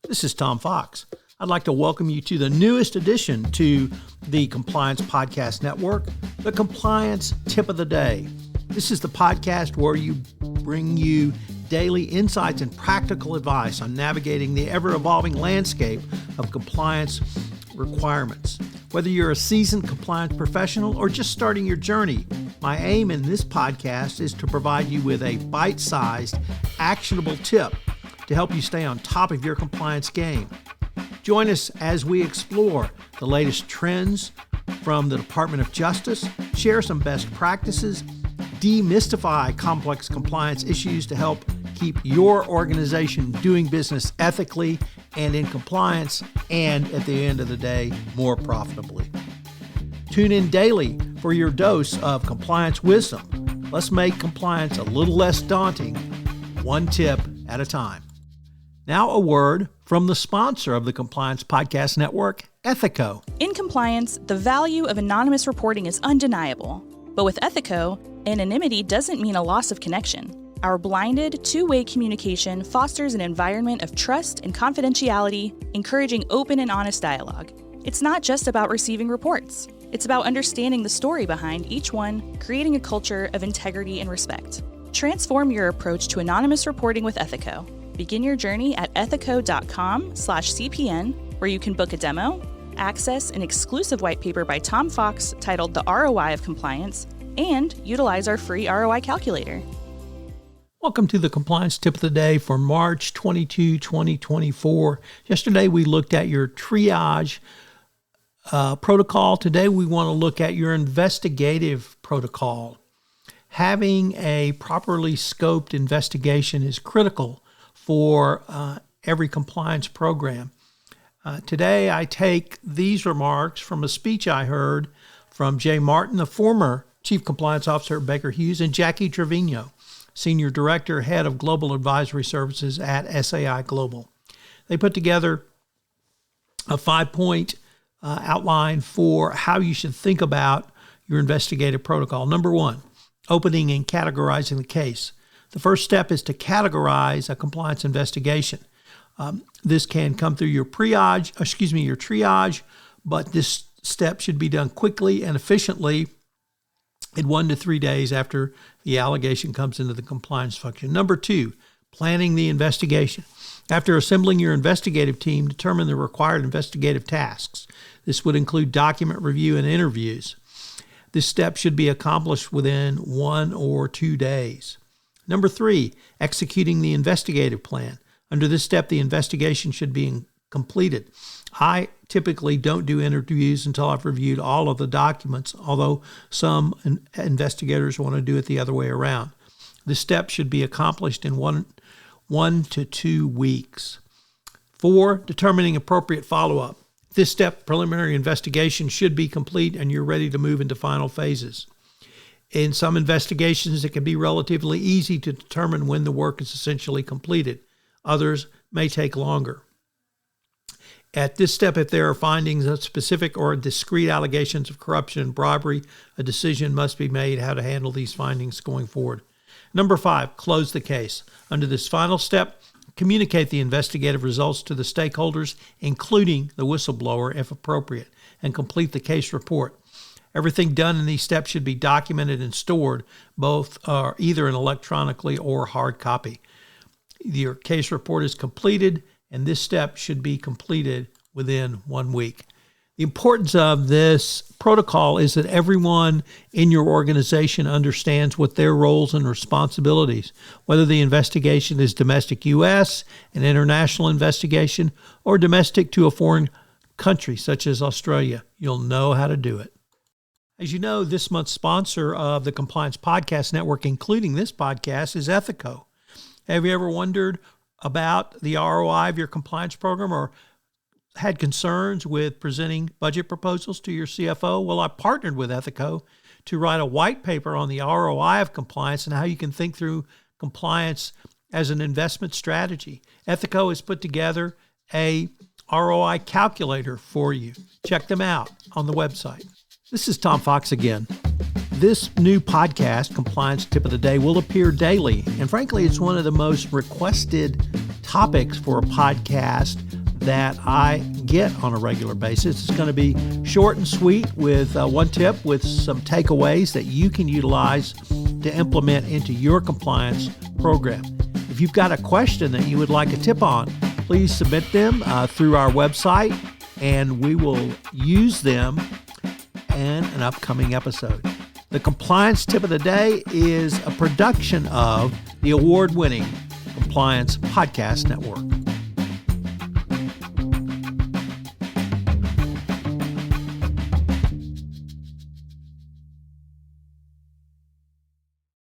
This is Tom Fox. I'd like to welcome you to the newest addition to the Compliance Podcast Network, the Compliance Tip of the Day. This is the podcast where you bring you daily insights and practical advice on navigating the ever-evolving landscape of compliance requirements. Whether you're a seasoned compliance professional or just starting your journey, my aim in this podcast is to provide you with a bite-sized, actionable tip to help you stay on top of your compliance game. Join us as we explore the latest trends from the Department of Justice, share some best practices, demystify complex compliance issues to help keep your organization doing business ethically and in compliance, and at the end of the day, more profitably. Tune in daily for your dose of compliance wisdom. Let's make compliance a little less daunting, one tip at a time. Now a word from the sponsor of the Compliance Podcast Network, Ethico. In compliance, the value of anonymous reporting is undeniable. But with Ethico, anonymity doesn't mean a loss of connection. Our blinded, two-way communication fosters an environment of trust and confidentiality, encouraging open and honest dialogue. It's not just about receiving reports. It's about understanding the story behind each one, creating a culture of integrity and respect. Transform your approach to anonymous reporting with Ethico. Begin your journey at ethico.com/CPN, where you can book a demo, access an exclusive white paper by Tom Fox titled The ROI of Compliance, and utilize our free ROI calculator. Welcome to the Compliance Tip of the Day for March 22, 2024. Yesterday we looked at your triage protocol. Today we want to look at your investigative protocol. Having a properly scoped investigation is critical for every compliance program. Today, I take these remarks from a speech I heard from Jay Martin, the former Chief Compliance Officer at Baker Hughes, and Jackie Trevino, Senior Director, Head of Global Advisory Services at SAI Global. They put together a 5-point outline for how you should think about your investigative protocol. Number one, opening and categorizing the case. The first step is to categorize a compliance investigation. This can come through your triage, but this step should be done quickly and efficiently in 1 to 3 days after the allegation comes into the compliance function. Number two, planning the investigation. After assembling your investigative team, determine the required investigative tasks. This would include document review and interviews. This step should be accomplished within 1 or 2 days. Number three, executing the investigative plan. Under this step, the investigation should be completed. I typically don't do interviews until I've reviewed all of the documents, although some investigators want to do it the other way around. This step should be accomplished in 1 to 2 weeks. 4, determining appropriate follow-up. This step, preliminary investigation, should be complete and you're ready to move into final phases. In some investigations, it can be relatively easy to determine when the work is essentially completed. Others may take longer. At this step, if there are findings of specific or discrete allegations of corruption and bribery, a decision must be made how to handle these findings going forward. Number 5, close the case. Under this final step, communicate the investigative results to the stakeholders, including the whistleblower if appropriate, and complete the case report. Everything done in these steps should be documented and stored, both either in electronically or hard copy. Your case report is completed, and this step should be completed within 1 week. The importance of this protocol is that everyone in your organization understands what their roles and responsibilities, whether the investigation is domestic U.S., an international investigation, or domestic to a foreign country such as Australia. You'll know how to do it. As you know, this month's sponsor of the Compliance Podcast Network, including this podcast, is Ethico. Have you ever wondered about the ROI of your compliance program or had concerns with presenting budget proposals to your CFO? Well, I partnered with Ethico to write a white paper on the ROI of compliance and how you can think through compliance as an investment strategy. Ethico has put together a ROI calculator for you. Check them out on the website. This is Tom Fox again. This new podcast, Compliance Tip of the Day, will appear daily. And frankly, it's one of the most requested topics for a podcast that I get on a regular basis. It's going to be short and sweet with one tip with some takeaways that you can utilize to implement into your compliance program. If you've got a question that you would like a tip on, please submit them through our website, and we will use them in an upcoming episode. The Compliance Tip of the Day is a production of the award-winning Compliance Podcast Network.